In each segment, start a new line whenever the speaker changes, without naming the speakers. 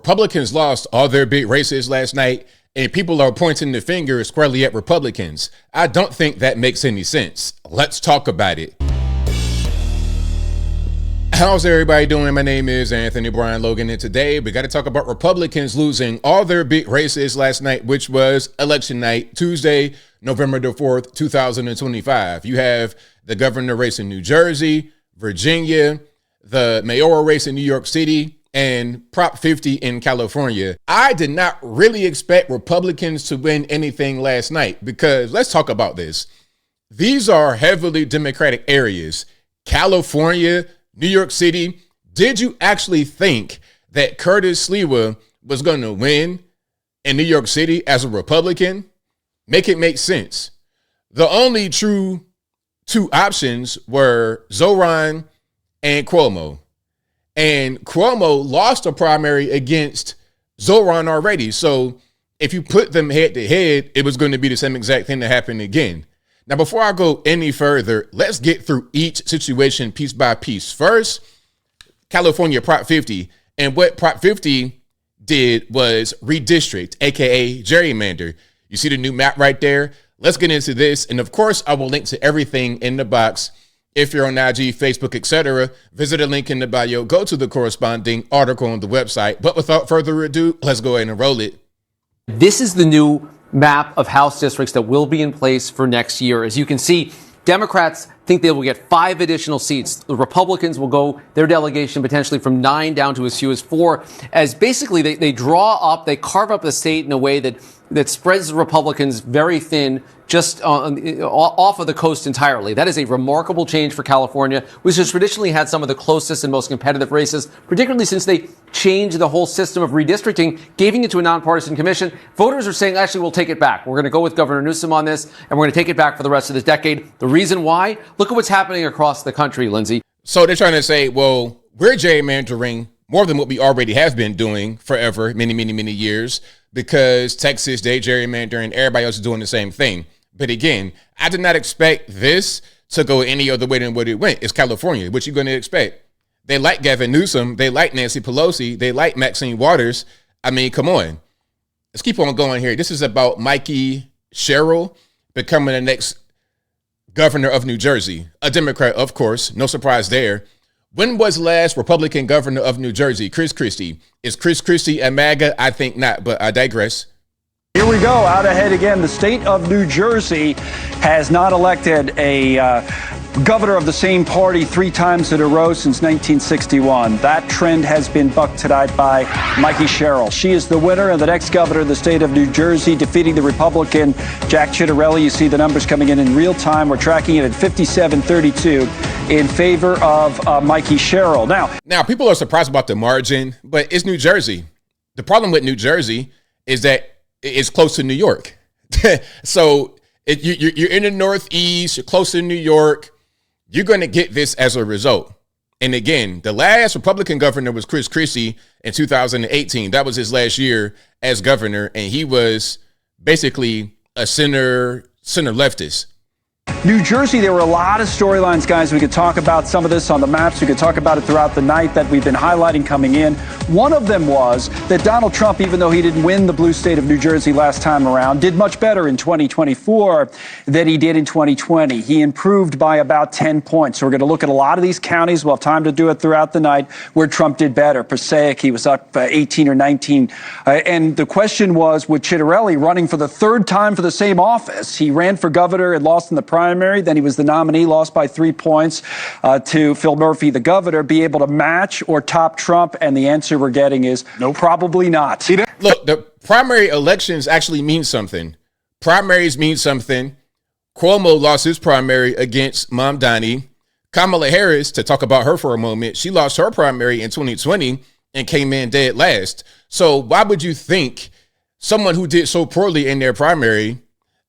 Republicans lost all their big races last night, and people are pointing the finger squarely at Republicans. I don't think that makes any sense. Let's talk about it. How's everybody doing? My name is Anthony Brian Logan, and today we got to talk about Republicans losing all their big races last night, which was election night, Tuesday, November the 4th, 2025. You have the governor race in New Jersey, Virginia, the mayoral race in New York City, and Prop 50 in California. I did not really expect Republicans to win anything last night because let's talk about this. These are heavily Democratic areas. California, New York City. Did you actually think that Curtis Sliwa was going to win in New York City as a Republican? Make it make sense. The only true two options were Zoran and Cuomo. And Cuomo lost a primary against Zoran already. So if you put them head to head, it was going to be the same exact thing that happened again. Now, before I go any further, let's get through each situation piece by piece. First, California Prop 50. And what Prop 50 did was redistrict, aka gerrymander. You see the new map right there? Let's get into this. And of course, I will link to everything in the box. If you're on IG, Facebook, etc., visit a link in the bio. Go to the corresponding article on the website. But without further ado, let's go ahead and roll it.
This is the new map of House districts that will be in place for next year. As you can see, Democrats think they will get 5 additional seats. The Republicans will go their delegation potentially from 9 down to as few as 4, as basically they carve up the state in a way that spreads the Republicans very thin, just off of the coast entirely. That is a remarkable change for California, which has traditionally had some of the closest and most competitive races, particularly since they changed the whole system of redistricting, giving it to a nonpartisan commission. Voters are saying, actually, we'll take it back. We're going to go with Governor Newsom on this, and we're going to take it back for the rest of this decade. The reason why? Look at what's happening across the country, Lindsay.
So they're trying to say, well, we're gerrymandering more than what we already have been doing forever, many years, because Texas, they gerrymandering, everybody else is doing the same thing. But again, I did not expect this to go any other way than what it went. It's California. What you going to expect? They like Gavin Newsom. They like Nancy Pelosi. They like Maxine Waters. I mean, come on. Let's keep on going here. This is about Mikey Sherrill becoming the next governor of New Jersey. A Democrat, of course. No surprise there. When was last Republican governor of New Jersey? Chris Christie. Is Chris Christie a MAGA? I think not, but I digress.
Here we go, out ahead again. The state of New Jersey has not elected a governor of the same party 3 times in a row since 1961. That trend has been bucked tonight by Mikey Sherrill. She is the winner and the next governor of the state of New Jersey, defeating the Republican Jack Ciattarelli. You see the numbers coming in real time. We're tracking it at 57-32 in favor of Mikey Sherrill. Now,
people are surprised about the margin, but it's New Jersey. The problem with New Jersey is that it's close to New York. So you're in the Northeast, you're close to New York. You're going to get this as a result. And again, the last Republican governor was Chris Christie in 2018. That was his last year as governor. And he was basically a center leftist.
New Jersey, there were a lot of storylines, guys. We could talk about some of this on the maps. We could talk about it throughout the night that we've been highlighting coming in. One of them was that Donald Trump, even though he didn't win the blue state of New Jersey last time around, did much better in 2024 than he did in 2020. He improved by about 10 points. So we're going to look at a lot of these counties. We'll have time to do it throughout the night where Trump did better. Passaic, he was up 18 or 19. And the question was, with Ciattarelli running for the 3rd time for the same office, he ran for governor and lost in the primary. Then he was the nominee, lost by 3 points to Phil Murphy, the governor, be able to match or top Trump? And the answer we're getting is no, probably not.
Look, the primary elections actually mean something. Primaries mean something. Cuomo lost his primary against Mamdani. Kamala Harris, to talk about her for a moment, she lost her primary in 2020 and came in dead last. So why would you think someone who did so poorly in their primary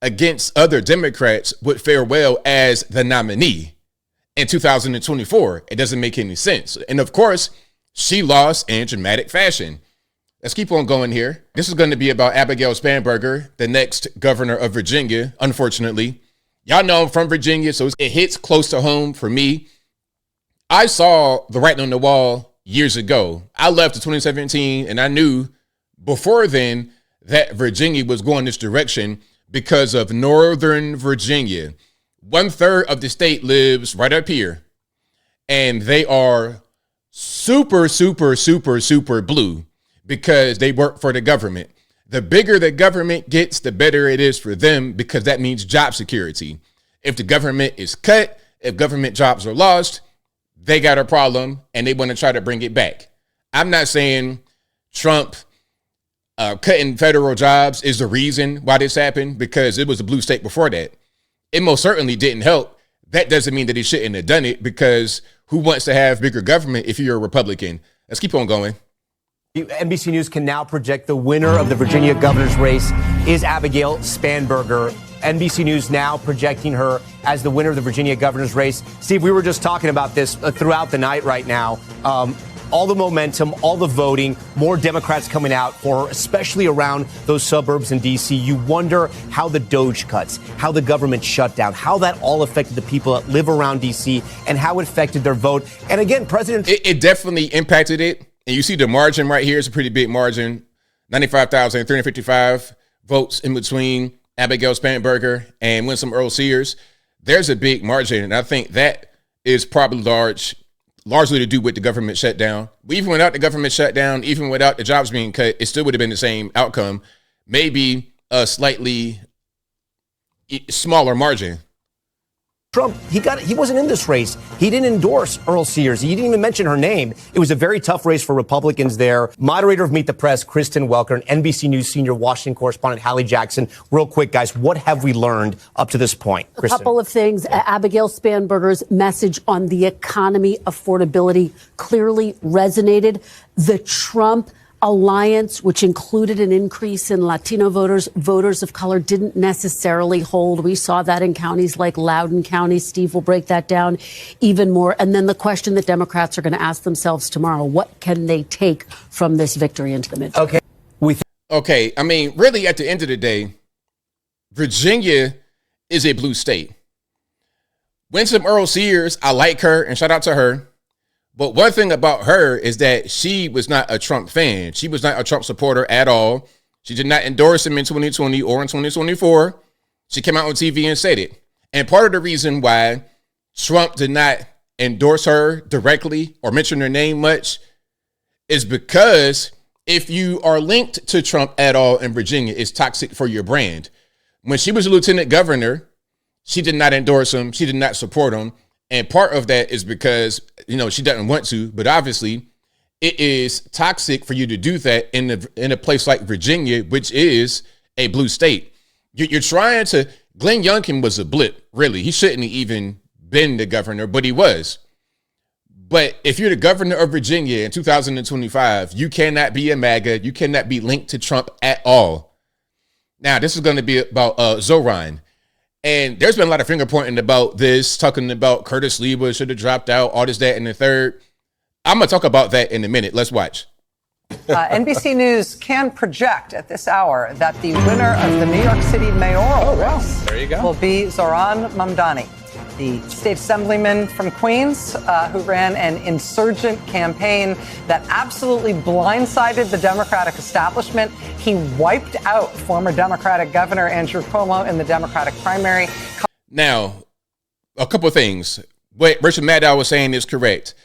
against other Democrats would fare well as the nominee in 2024? It doesn't make any sense. And of course, she lost in dramatic fashion. Let's keep on going here. This is going to be about Abigail Spanberger, the next governor of Virginia, unfortunately. Y'all know I'm from Virginia, so it hits close to home for me. I saw the writing on the wall years ago. I left in 2017, and I knew before then that Virginia was going this direction because of Northern Virginia. 1/3 of the state lives right up here, and they are super, super, super, super blue because they work for the government. The bigger the government gets, the better it is for them because that means job security. If the government is cut, if government jobs are lost, they got a problem and they want to try to bring it back. I'm not saying Trump cutting federal jobs is the reason why this happened, because it was a blue state before that. It most certainly didn't help. That doesn't mean that he shouldn't have done it, because who wants to have bigger government if you're a Republican? Let's keep on going.
NBC News can now project the winner of the Virginia governor's race is Abigail Spanberger. NBC News now projecting her as the winner of the Virginia governor's race. Steve, we were just talking about this throughout the night right now. All the momentum, all the voting, more Democrats coming out for, especially around those suburbs in D.C. You wonder how the Doge cuts, how the government shutdown, how that all affected the people that live around D.C. and how it affected their vote. And again,
It definitely impacted it. And you see the margin right here is a pretty big margin, 95,355 votes in between Abigail Spanberger and Winsome Earl Sears. There's a big margin, and I think that is probably largely to do with the government shutdown. Even without the government shutdown, even without the jobs being cut, it still would have been the same outcome, maybe a slightly smaller margin.
Trump, he wasn't in this race. He didn't endorse Earl Sears. He didn't even mention her name. It was a very tough race for Republicans there. Moderator of Meet the Press, Kristen Welker, and NBC News senior Washington correspondent Hallie Jackson. Real quick, guys, what have we learned up to this point?
Kristen. A couple of things. Abigail Spanberger's message on the economy, affordability, clearly resonated. The Trump alliance, which included an increase in Latino voters of color, didn't necessarily hold. We saw that in counties like Loudoun County. Steve will break that down even more. And then the question that Democrats are going to ask themselves tomorrow, what can they take from this victory into the midterm?
Okay. I mean, really, at the end of the day, Virginia is a blue state. Winsome Earl Sears, I like her, and shout out to her. But one thing about her is that she was not a Trump fan. She was not a Trump supporter at all. She did not endorse him in 2020 or in 2024. She came out on TV and said it. And part of the reason why Trump did not endorse her directly or mention her name much is because if you are linked to Trump at all in Virginia, it's toxic for your brand. When she was a lieutenant governor, she did not endorse him. She did not support him. And part of that is because, she doesn't want to, but obviously it is toxic for you to do that in a place like Virginia, which is a blue state. You're trying to, Glenn Youngkin was a blip, really. He shouldn't have even been the governor, but he was. But if you're the governor of Virginia in 2025, you cannot be a MAGA. You cannot be linked to Trump at all. Now, this is going to be about Zoran. And there's been a lot of finger pointing about this, talking about Curtis Lewa should have dropped out, all this, that, and the third. I'm going to talk about that in a minute. Let's watch.
NBC News can project at this hour that the winner of the New York City mayoral race will be Zoran Mamdani, the state assemblyman from Queens who ran an insurgent campaign that absolutely blindsided the Democratic establishment. He wiped out former Democratic Governor Andrew Cuomo in the Democratic primary.
Now, a couple of things. What Richard Maddow was saying is correct.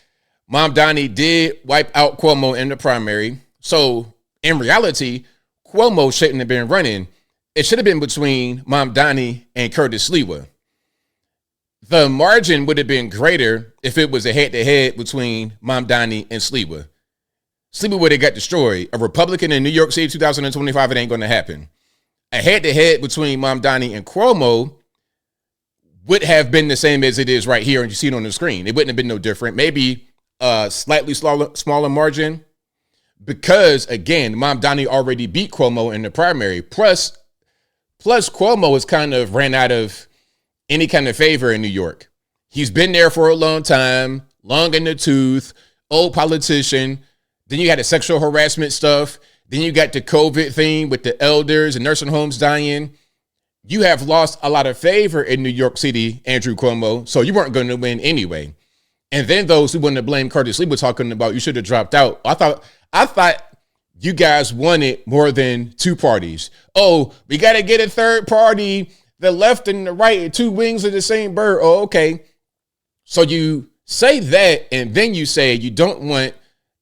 Mamdani did wipe out Cuomo in the primary. So, in reality, Cuomo shouldn't have been running. It should have been between Mamdani and Curtis Lewa. The margin would have been greater if it was a head-to-head between Mamdani and Sliwa. Sliwa would have got destroyed. A Republican in New York City 2025, it ain't going to happen. A head-to-head between Mamdani and Cuomo would have been the same as it is right here, and you see it on the screen. It wouldn't have been no different. Maybe a slightly smaller margin because, again, Mamdani already beat Cuomo in the primary. Plus Cuomo has kind of ran out of any kind of favor in New York. He's been there for a long time, long in the tooth, old politician. Then you had the sexual harassment stuff. Then you got the COVID thing with the elders and nursing homes dying. You have lost a lot of favor in New York City, Andrew Cuomo, so you weren't going to win anyway. And then those who wanted to blame Curtis Lee were talking about you should have dropped out. I thought you guys wanted more than two parties. Oh, we got to get a third party, the left and the right, two wings of the same bird. Oh, okay. So you say that, and then you say you don't want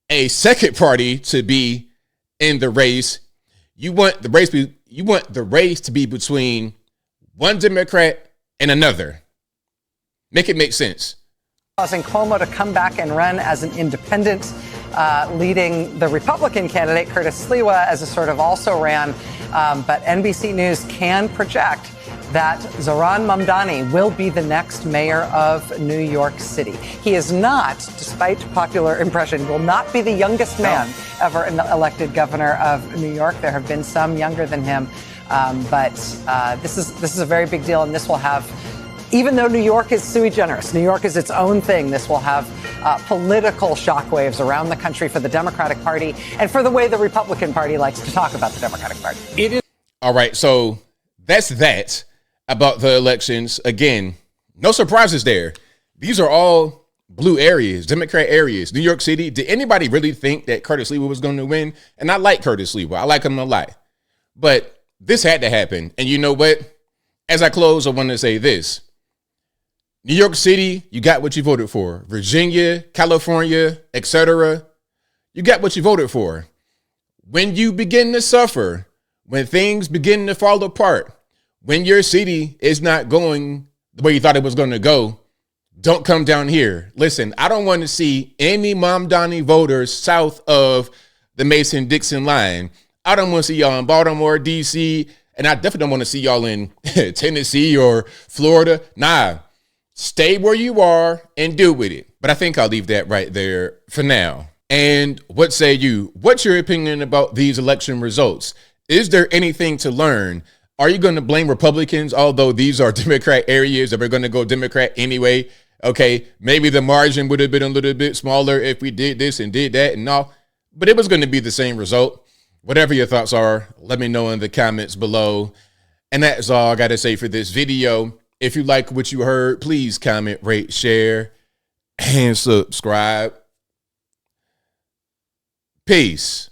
a second party to be in the race. You want the race to be between one Democrat and another. Make it make sense.
Causing Cuomo to come back and run as an independent, leading the Republican candidate, Curtis Sliwa, as a sort of also ran. But NBC News can project that Zohran Mamdani will be the next mayor of New York City. He is not, despite popular impression, will not be the youngest man ever elected governor of New York. There have been some younger than him. But this is a very big deal, and this will have, even though New York is sui generis, New York is its own thing, this will have political shockwaves around the country for the Democratic Party and for the way the Republican Party likes to talk about the Democratic Party.
All right, so that's that about the elections. Again, no surprises there. These are all blue areas, Democrat areas. New York City, did anybody really think that Curtis Sliwa was going to win? And I like Curtis Sliwa. I like him a lot. But this had to happen. And you know what? As I close, I want to say this. New York City, you got what you voted for. Virginia, California, etc. You got what you voted for. When you begin to suffer, when things begin to fall apart, when your city is not going the way you thought it was going to go, don't come down here. Listen, I don't want to see any Mamdani voters south of the Mason-Dixon line. I don't want to see y'all in Baltimore, D.C., and I definitely don't want to see y'all in Tennessee or Florida. Nah. Stay where you are and deal with it. But I think I'll leave that right there for now. And what say you? What's your opinion about these election results? Is there anything to learn? Are you going to blame Republicans, although these are Democrat areas that we're going to go Democrat anyway? Okay, maybe the margin would have been a little bit smaller if we did this and did that and all, but it was going to be the same result. Whatever your thoughts are, let me know in the comments below. And that's all I got to say for this video. If you like what you heard, please comment, rate, share, and subscribe. Peace.